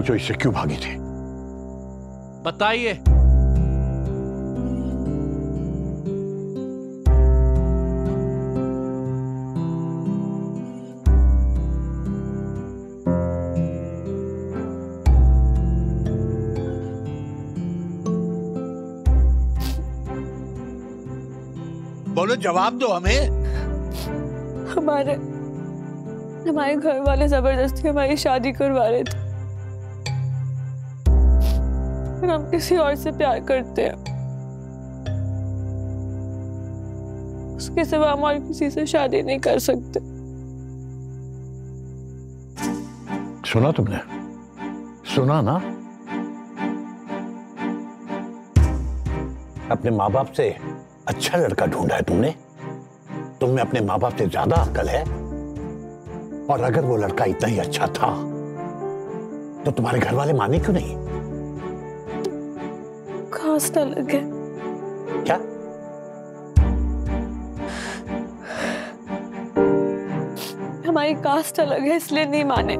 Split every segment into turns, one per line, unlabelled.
पूछो इससे क्यों भागी थी।
बताइए।
बोलो, जवाब दो हमें।
हमारे घर वाले जबरदस्ती हमारी शादी करवा रहे थे। हम किसी और से प्यार करते हैं, उसके सिवा हम और किसी से शादी नहीं कर सकते।
सुना तुमने? सुना ना? अपने माँ बाप से अच्छा लड़का ढूंढा है तुमने। तुम में अपने माँ बाप से ज्यादा अक्ल है। और अगर वो लड़का इतना ही अच्छा था तो तुम्हारे घर वाले माने क्यों नहीं?
कास्ट अलग है।
क्या?
हमारी कास्ट अलग है इसलिए नहीं माने।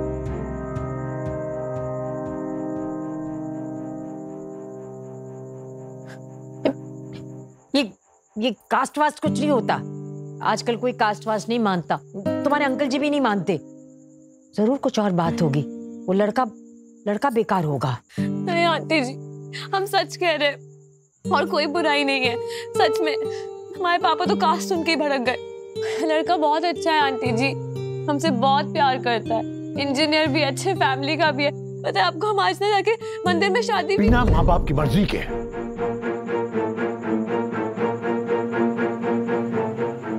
ये कास्ट वास्ट कुछ नहीं होता। आजकल कोई कास्ट वास्ट नहीं मानता। तुम्हारे अंकल जी भी नहीं मानते। जरूर कुछ और बात होगी। वो लड़का बेकार होगा।
नहीं आंटी जी, हम सच कह रहे हैं और कोई बुराई नहीं है। सच में हमारे पापा तो कास्ट सुन के ही भड़क गए। लड़का बहुत अच्छा है आंटी जी, हमसे बहुत प्यार करता है। इंजीनियर भी, अच्छे फैमिली का भी है। पता है आपको, हम आज ना जाके मंदिर में शादी भी
बिना माँ बाप की मर्जी के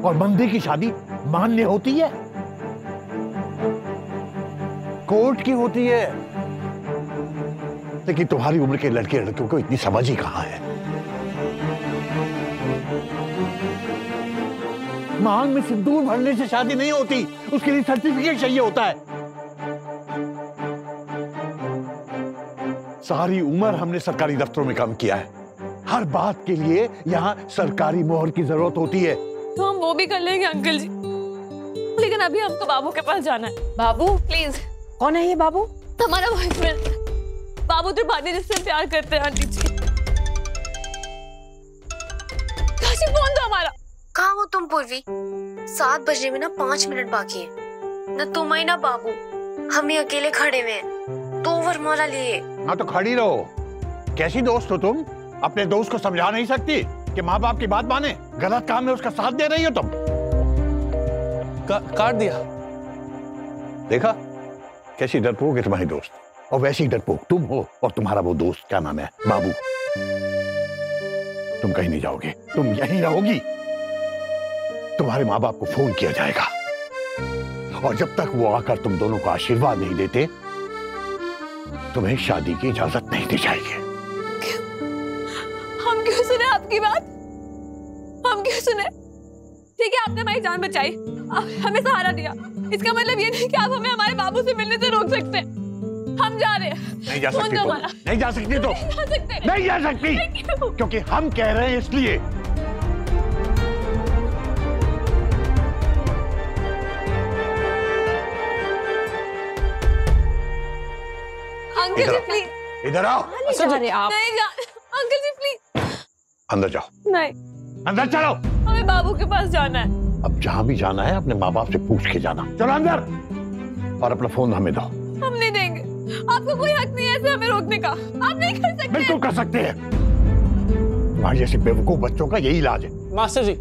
और मंदिर की शादी मान्य होती है? कोर्ट की होती है। लेकिन तुम्हारी उम्र के लड़के लड़कियों को इतनी समझ ही कहां है। मांग में सिंदूर भरने से शादी नहीं होती, उसके लिए सर्टिफिकेट चाहिए होता है। सारी उम्र हमने सरकारी दफ्तरों में काम किया है। हर बात के लिए यहाँ सरकारी मोहर की जरूरत होती है।
तो हम वो भी कर लेंगे अंकल जी, लेकिन अभी हमको बाबू के पास जाना है।
बाबू?
प्लीज।
कौन है ये बाबू?
हमारा बॉयफ्रेंड बाबू त्रिपाठी, जिससे प्यार करते हैं आंटी जी। काशी, फोन दो हमारा।
कहाँ हो तुम पूर्वी? 7 बजने में ना 5 मिनट बाकी है। न तुम आई ना बाबू, हम ही अकेले खड़े हुए हैं। तो वरमाला लिए।
हाँ तो खड़ी रहो। कैसी दोस्त हो तुम? अपने दोस्त को समझा नहीं सकती कि माँ बाप की बात माने? गलत काम में उसका साथ दे रही हो तुम।
काट दिया।
देखा कैसी डरपोक है तुम्हारी दोस्त, और वैसी डरपोक तुम हो। और तुम्हारा वो दोस्त क्या नाम है? बाबू। तुम कहीं नहीं जाओगे, तुम यहीं रहोगी। तुम्हारे माँ बाप को फोन किया जाएगा और जब तक वो आकर तुम दोनों को आशीर्वाद नहीं देते तुम्हें शादी की इजाजत नहीं दी जाएगी।
हम क्यों सुने आपकी बात? हम क्यों सुने? ठीक है, आपने हमारी जान बचाई, हमें सहारा दिया। इसका मतलब ये नहीं कि आप हमें हमारे बाबू से मिलने से रोक सकते। हम जा रहे हैं।
नहीं जा सकती तुम। नहीं जा सकती तुम। नहीं जा सकती, क्योंकि हम कह रहे हैं इसलिए।
अंकल जी प्लीज
इधर आओ।
अरे आप
नहीं जा, अंकल जी प्लीज।
अंदर जाओ।
नहीं,
अंदर चलो।
हमें बाबू के पास जाना है।
अब जहां भी जाना है अपने माँ बाप से पूछ के जाना। चलो अंदर, और अपना फोन हमें दो।
हम नहीं देंगे। आपको कोई हक नहीं है ऐसे हमें रोकने का। आप नहीं कर सकते।
बिल्कुल कर सकते हैं। तुम्हारे जैसे बेवकूफ बच्चों का यही इलाज है।
मास्टर जी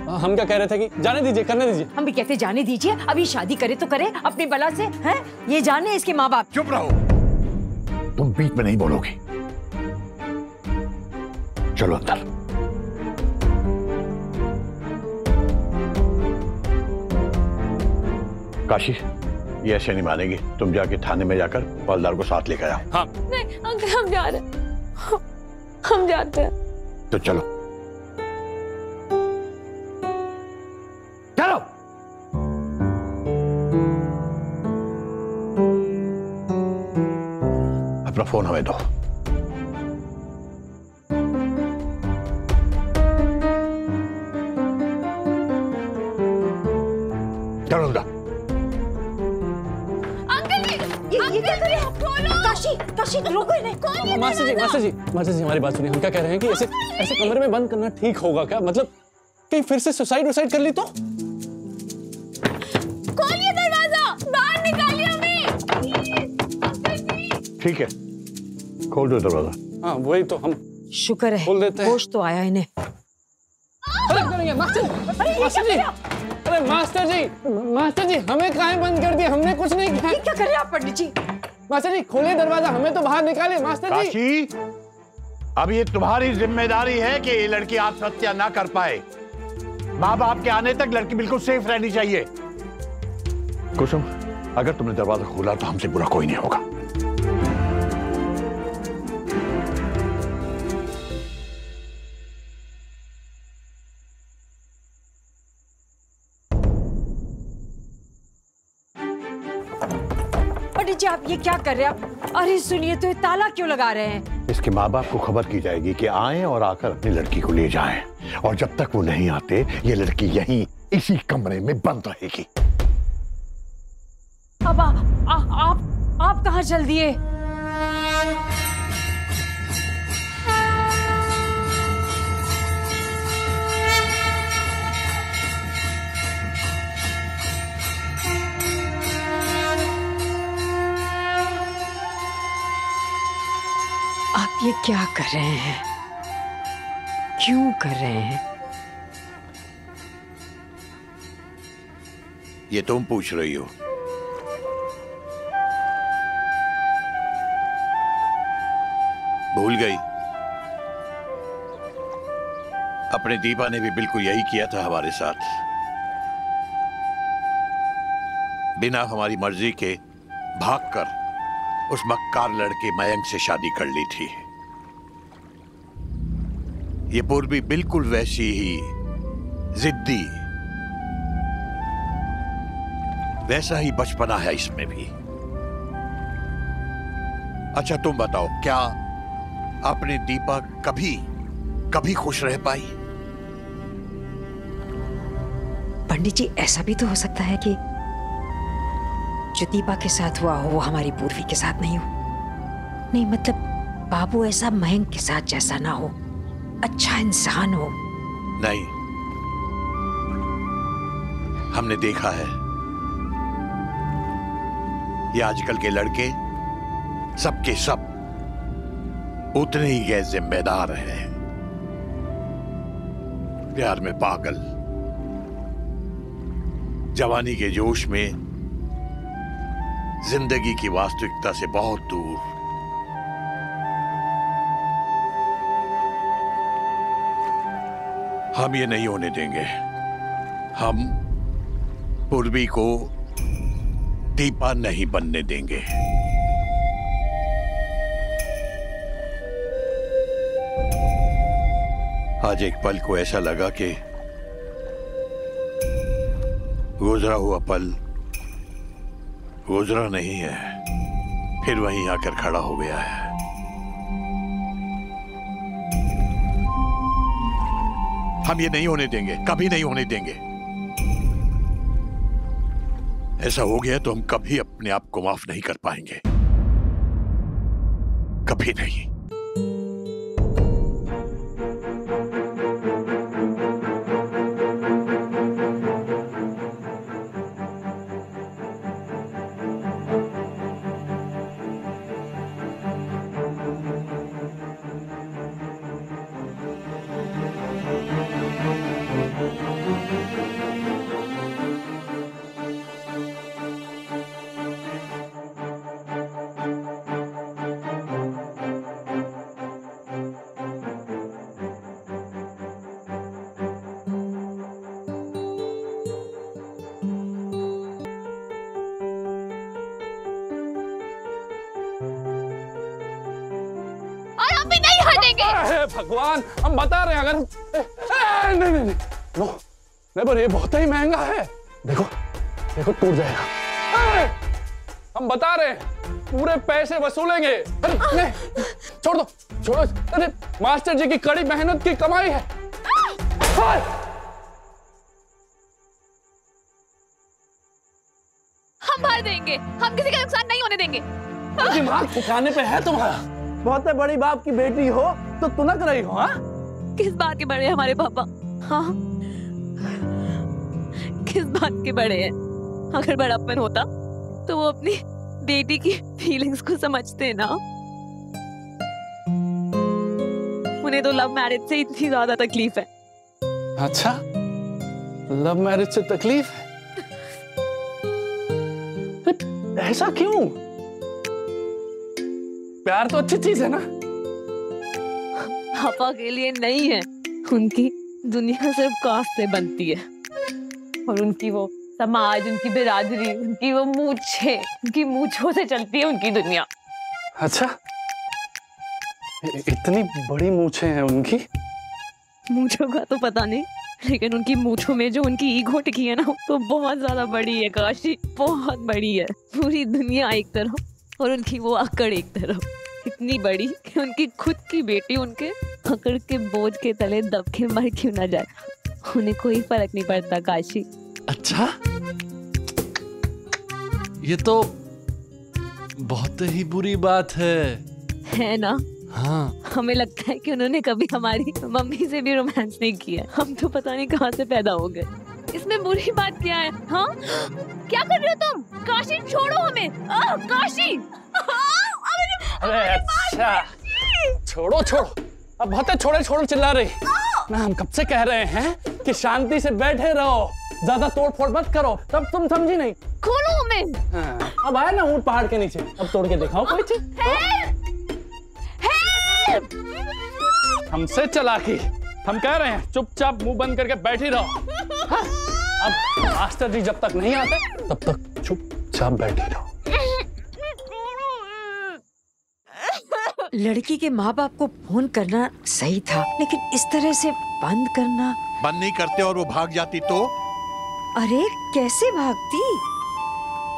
हम क्या कह रहे थे कि जाने दीजिए, करने दीजिए।
हम भी कहते जाने दीजिए। अभी शादी करे तो करे अपनी बला से, हैं? ये जाने इसके माँ बाप।
चुप रहो, तुम बीच में नहीं बोलोगे। चलो अंदर। काशी, ये ऐसे नहीं मानेगी। तुम जाके थाने में जाकर हवलदार को साथ लेकर आओ।
हाँ।
नहीं अंकल, हम जा रहे हैं। हम जाते हैं।
तो चलो चलो। अपना फोन हमें दो। चलो अंदर।
अंकल जी, ये क्या कर रहे हैं आप? खोलो।
काशी काशी रोको इन्हें।
मास्टर जी मास्टर जी मास्टर जी हमारी बात सुनिए। हम क्या कह रहे हैं कि ऐसे ऐसे कमरे में बंद करना ठीक होगा क्या? मतलब कहीं फिर से सुसाइड कर ली तो?
खोलिए दरवाजा, बाहर निकालिए हमें।
ठीक है, खोल दो दरवाजा।
हाँ वही तो, हम
शुक्र है
खोल देते हैं।
होश तो आया इन्हें।
अरे मास्टर जी, अरे मास्टर जी हमें काहे बंद कर दिया? हमने कुछ नहीं किया।
क्या कर रहे हैं आप पंडित जी?
मास्टर जी खोलिए दरवाजा, हमें तो बाहर निकालिए। मास्टर जी
काशी, अब ये तुम्हारी जिम्मेदारी है कि ये लड़की आत्महत्या ना कर पाए। माँ बाप के आने तक लड़की बिल्कुल सेफ रहनी चाहिए। कुसुम, अगर तुमने दरवाजा खोला तो हमसे बुरा कोई नहीं होगा।
पंडित जी आप ये क्या कर रहे हैं आप? अरे सुनिए तो, ये ताला क्यों लगा रहे हैं?
इसके माँ बाप को खबर की जाएगी कि आए और आकर अपनी लड़की को ले जाएं, और जब तक वो नहीं आते ये लड़की यहीं इसी कमरे में बंद रहेगी।
अब आप कहाँ चल दिए? आप ये क्या कर रहे हैं? क्यों कर रहे हैं?
ये तुम पूछ रही हो? भूल गई? अपने दीपा ने भी बिल्कुल यही किया था हमारे साथ। बिना हमारी मर्जी के भागकर उस मक्कार लड़के मयंक से शादी कर ली थी। ये पूर्वी बिल्कुल वैसी ही जिद्दी, वैसा ही बचपना है इसमें भी। अच्छा तुम बताओ, क्या अपनी दीपा कभी खुश रह पाई?
पंडित जी ऐसा भी तो हो सकता है कि जो दीपा के साथ हुआ हो वो हमारी पूर्वी के साथ नहीं हो। नहीं मतलब बाबू ऐसा मयंक के साथ जैसा ना हो, अच्छा इंसान हो।
नहीं, हमने देखा है ये आजकल के लड़के सबके सब उतने ही गैर जिम्मेदार हैं, प्यार में पागल, जवानी के जोश में जिंदगी की वास्तविकता से बहुत दूर। हम ये नहीं होने देंगे। हम पूर्वी को दीपा नहीं बनने देंगे। आज एक पल को ऐसा लगा कि गुजरा हुआ पल गुजरा नहीं है, फिर वहीं आकर खड़ा हो गया है। हम ये नहीं होने देंगे, कभी नहीं होने देंगे। ऐसा हो गया तो हम कभी अपने आप को माफ नहीं कर पाएंगे, कभी नहीं।
भगवान, हम बता रहे हैं अगर नहीं पर ये बहुत ही महंगा है। देखो देखो टूट जाएगा। हम बता रहे हैं पूरे पैसे वसूलेंगे। नहीं छोड़ दो, छोड़ो। अरे मास्टर जी की कड़ी मेहनत की कमाई है।
हम भर देंगे, हम किसी का नुकसान नहीं होने देंगे।
दिमाग ठिकाने पे है तुम्हारा? बहुत बड़ी बाप की बेटी हो तो तुनक रही हो? हाँ,
किस बात के बड़े हैं हमारे पापा? हाँ, किस बात के बड़े हैं? अगर बड़प्पन होता तो वो अपनी बेटी की फीलिंग्स को समझते ना। उन्हें तो लव मैरिज से इतनी ज्यादा तकलीफ है।
अच्छा, लव मैरिज से तकलीफ है? ऐसा क्यों? प्यार तो अच्छी चीज है ना।
पापा के लिए नहीं है। उनकी दुनिया सिर्फ कास्ट से बनती है और उनकी वो समाज, उनकी बिरादरी, उनकी वो मूछें, उनकी मूछों से चलती है उनकी दुनिया।
अच्छा, इतनी बड़ी मूछें हैं उनकी?
मूछों का तो पता नहीं, लेकिन उनकी मूछों में जो उनकी ईगो टिकी है ना, तो बहुत ज्यादा बड़ी है काशी, बहुत बड़ी है। पूरी दुनिया एक तरफ और उनकी वो अकड़ एक तरफ, इतनी बड़ी कि उनकी खुद की बेटी उनके अकड़ के बोझ के तले दब के मर क्यों ना जाए, उन्हें कोई फर्क नहीं पड़ता काशी।
अच्छा, ये तो बहुत ही बुरी बात है
ना?
हाँ,
हमें लगता है कि उन्होंने कभी हमारी मम्मी से भी रोमांस नहीं किया। हम तो पता नहीं कहाँ से पैदा हो गए। इसमें बुरी बात क्या है? हाँ, क्या कर रहे हो तुम? काशी छोड़ो हमें। काशी!
अरे अच्छा, छोड़ो छोड़ो, अब बहुत छोड़ो छोड़ो चिल्ला रही ना। हम कब से कह रहे हैं कि शांति से बैठे रहो, ज्यादा तोड़ फोड़ मत करो, तब तुम समझी नहीं।
खोलो हमें।
हाँ, अब आए ना ऊंट पहाड़ के नीचे, अब तोड़ के दिखाओ कोई चीज। हमसे चालाकी, हम कह रहे हैं चुपचाप मुंह बंद करके बैठी रहो। हाँ? अब मास्टर जी जब तक नहीं आते तब तक चुपचाप बैठी रहो।
लड़की के माँ बाप को फोन करना सही था, लेकिन इस तरह से बंद करना।
बंद नहीं करते और वो भाग जाती तो?
अरे कैसे भागती?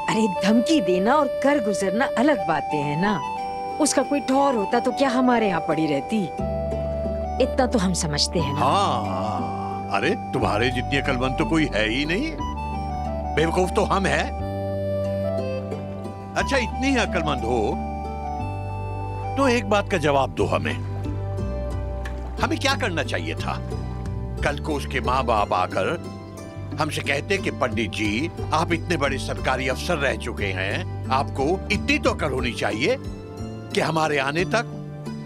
अरे धमकी देना और कर गुजरना अलग बातें हैं ना। उसका कोई ठौर होता तो क्या हमारे यहाँ पड़ी रहती? इतना तो हम समझते हैं ना।
हाँ, अरे तुम्हारे जितनी अकलमंद तो कोई है ही नहीं, बेवकूफ तो हम हैं। अच्छा, इतनी ही अकलमंद हो तो एक बात का जवाब दो हमें क्या करना चाहिए था? कल को उसके माँ बाप आकर हमसे कहते कि पंडित जी, आप इतने बड़े सरकारी अफसर रह चुके हैं, आपको इतनी तो अकल होनी चाहिए कि हमारे आने तक,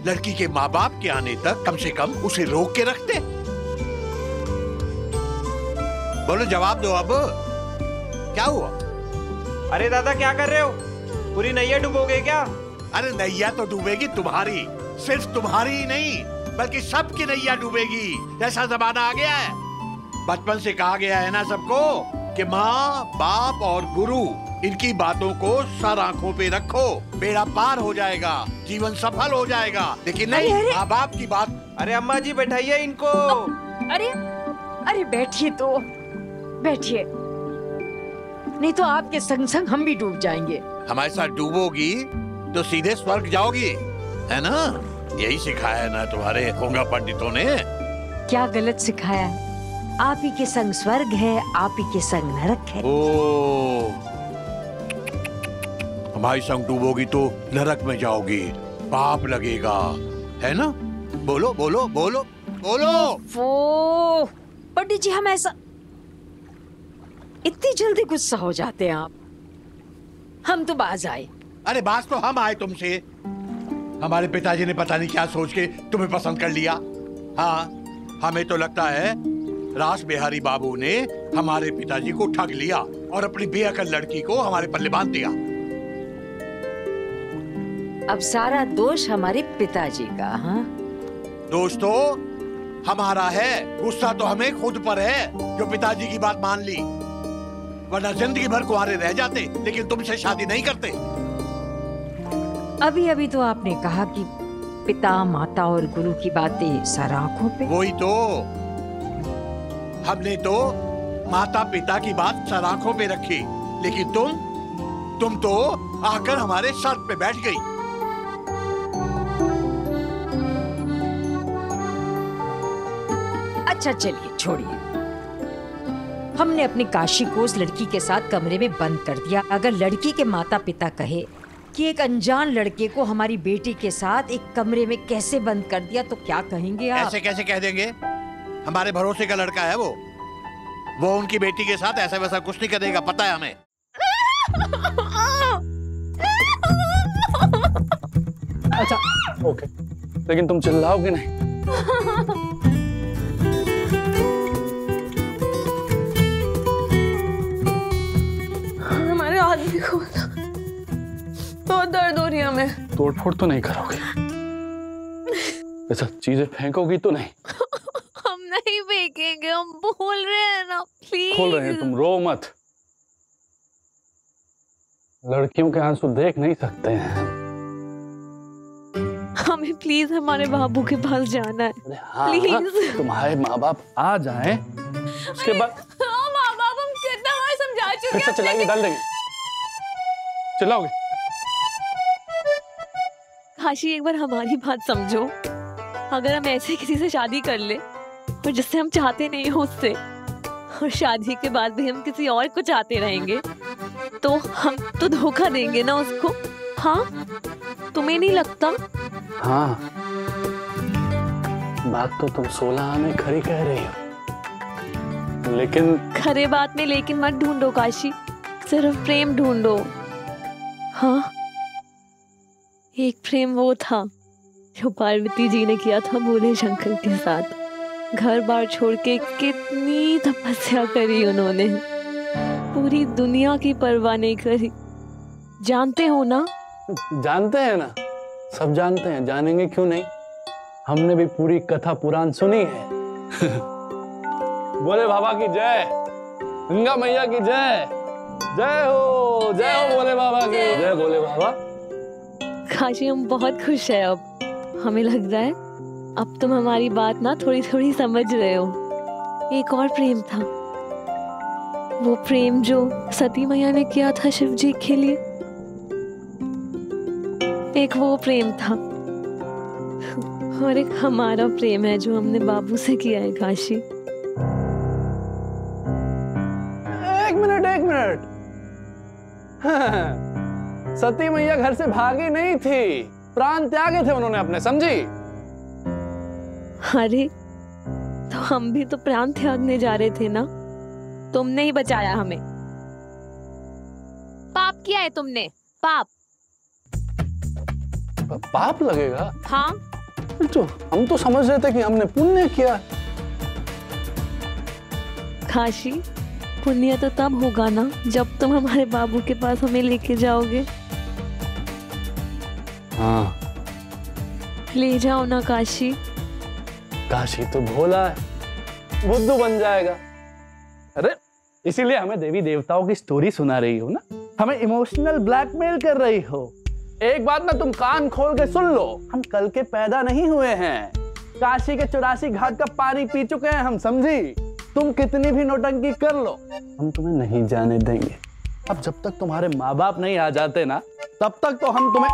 लड़की के माँ बाप के आने तक कम से कम उसे रोक के रखते। बोलो, जवाब दो अब, क्या हुआ?
अरे दादा क्या कर रहे हो? पूरी नैया डुबोगे क्या?
अरे नैया तो डूबेगी तुम्हारी, सिर्फ तुम्हारी ही नहीं बल्कि सबकी नैया डूबेगी। ऐसा जमाना आ गया है, बचपन से कहा गया है ना सबको कि माँ बाप और गुरु, इनकी बातों को सर आंखों पे रखो, बेड़ा पार हो जाएगा, जीवन सफल हो जाएगा। लेकिन नहीं, माँ बाप की बात।
अरे अम्मा जी बैठाइए इनको।
अरे अरे बैठिए तो बैठिए, नहीं तो आपके संग संग हम भी डूब जाएंगे।
हमारे साथ डूबोगी तो सीधे स्वर्ग जाओगी, है ना? यही सिखाया है ना तुम्हारे होंगा पंडितों ने।
क्या गलत सिखाया है? आप ही के संग स्वर्ग है, आप ही के संग नरक है।
ओ, हमारे संग डूबोगी तो नरक में जाओगी, पाप लगेगा, है ना? बोलो बोलो बोलो बोलो।
वो पंडित जी, हम ऐसा इतनी जल्दी गुस्सा हो जाते हैं आप? हम तो बाज आए।
अरे बात तो हम आए तुमसे। हमारे पिताजी ने पता नहीं क्या सोच के तुम्हें पसंद कर लिया। हाँ, हमें तो लगता है रास बिहारी बाबू ने हमारे पिताजी को ठग लिया और अपनी बेअकल लड़की को हमारे पल्ले बांध दिया।
अब सारा दोष हमारे पिताजी का। हाँ,
दोष तो हमारा है, गुस्सा तो हमें खुद पर है जो पिताजी की बात मान ली, वरना जिंदगी भर कुंवारे रह जाते, लेकिन तुमसे शादी नहीं करते।
अभी अभी तो आपने कहा कि पिता माता और गुरु की बातें सर आंखों पे।
वही तो, हमने तो माता पिता की बात सर आंखों पे रखी, लेकिन तुम तो आकर हमारे सर पे बैठ गई।
अच्छा चलिए छोड़िए, हमने अपनी काशी को उस लड़की के साथ कमरे में बंद कर दिया। अगर लड़की के माता पिता कहे कि एक अनजान लड़के को हमारी बेटी के साथ एक कमरे में कैसे बंद कर दिया, तो क्या कहेंगे आप?
ऐसे कैसे कह देंगे? हमारे भरोसे का लड़का है वो उनकी बेटी के साथ ऐसा वैसा कुछ नहीं करेगा, पता है हमें।
अच्छा ओके, लेकिन तुम चिल्लाओगे नहीं।
हमारे आदमी को बहुत दर्द हो रही है हमें।
तोड़फोड़ तो नहीं करोगे? ऐसा चीजें फेंकोगी तो नहीं?
हम नहीं फेंकेंगे, हम बोल रहे हैं ना, प्लीज।
खोल रहे हैं, तुम रो मत। लड़कियों के आंसू देख नहीं सकते हैं।
हमें प्लीज हमारे बाबू के पास जाना है।
अरे हाँ,
प्लीज।
तुम्हारे माँ बाप आ जाएं, उसके बाद
हाँ माँ बाप, हम कितना बार समझा चुके
फिर से
हैं।
चिल्लाएंगे, डाल देंगे। चिल्लाओगे?
काशी एक बार हमारी बात समझो। अगर हम ऐसे किसी से शादी कर ले और जिससे हम चाहते नहीं हो उससे, और शादी के बाद भी हम किसी और को चाहते रहेंगे, तो हम तो धोखा देंगे ना उसको। हाँ, तुम्हें नहीं लगता?
हाँ, बात तो तुम 16 आने खरी कह रही हो, लेकिन
खरे बात में लेकिन मत ढूंढो काशी, सिर्फ प्रेम ढूंढो। हाँ, एक प्रेम वो था जो पार्वती जी ने किया था भोले शंकर के साथ। घर बार छोड़ के कितनी तपस्या करी उन्होंने, पूरी दुनिया की परवाह नहीं करी। जानते हो ना?
जानते हैं ना, सब जानते हैं, जानेंगे क्यों नहीं? हमने भी पूरी कथा पुराण सुनी है। बोले बाबा की जय, गंगा मैया की जय, जय हो भोले बाबा की जय, भोले बाबा।
काशी हम बहुत खुश है अब। हमें लग रहा है अब तुम हमारी बात ना थोड़ी थोड़ी समझ रहे हो। एक और प्रेम था, वो प्रेम जो सती मैया ने किया था शिव जी के लिए, एक वो प्रेम था, और एक हमारा प्रेम है जो हमने बाबू से किया है। काशी
एक मिनट। हाँ, सती मैया घर से भागी नहीं थी, प्राण त्यागे थे उन्होंने अपने, समझी?
अरे तो हम भी तो प्राण त्यागने जा रहे थे ना, तुमने ही बचाया हमें। पाप किया है तुमने, पाप।
पाप लगेगा?
हाँ,
तो हम तो समझ रहे थे कि हमने पुण्य किया।
काशी, पुण्य तो तब होगा ना जब तुम हमारे बाबू के पास हमें लेके जाओगे।
हाँ,
ले जाओ ना काशी।
काशी तो भोला है, बुद्धू बन जाएगा। अरे इसीलिए हमें देवी देवताओं की स्टोरी सुना रही हो ना, हमें इमोशनल ब्लैकमेल कर रही हो। एक बात ना तुम कान खोल के सुन लो, हम कल के पैदा नहीं हुए हैं, काशी के 84 घाट का पानी पी चुके हैं हम, समझी? तुम कितनी भी नौटंकी कर लो, हम तुम्हें नहीं जाने देंगे। अब जब तक तुम्हारे माँ बाप नहीं आ जाते ना, तब तक तो हम तुम्हें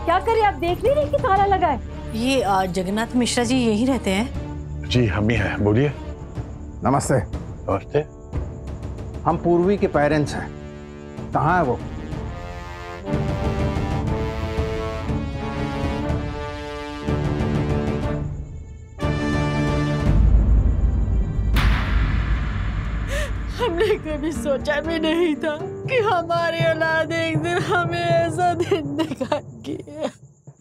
क्या करे, आप देख नहीं रहे कि ताला लगा है?
ये जगन्नाथ मिश्रा जी यहीं रहते हैं?
जी हम ही हैं, बोलिए।
नमस्ते।
नमस्ते।
हम पूर्वी के पेरेंट्स हैं, कहाँ है वो?
हमने कभी सोचा भी नहीं था कि हमारी औलाद एक दिन हमें ऐसा दिन दिखाएगी।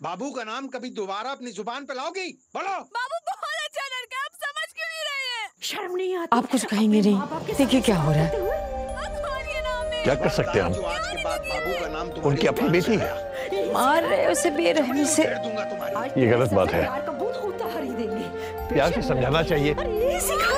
बाबू का नाम कभी दोबारा अपनी जुबान पे लाओगी? बोलो।
बाबू बहुत अच्छा लड़का, आप समझ क्यों नहीं रहे हैं?
शर्म नहीं आती? आप कुछ कहेंगे नहीं? देखिए क्या हो रहा है।
क्या कर सकते हैं हम?
आज के बाद बाबू का नाम
उनकी अपनी बेटी है।
मार रहे उसे बेरहमी से।
दूंगा तुम्हारी।
ये गलत बात है,
का भूत होता हरी देंगे।
प्यार से समझाना चाहिए।
अरे सिखा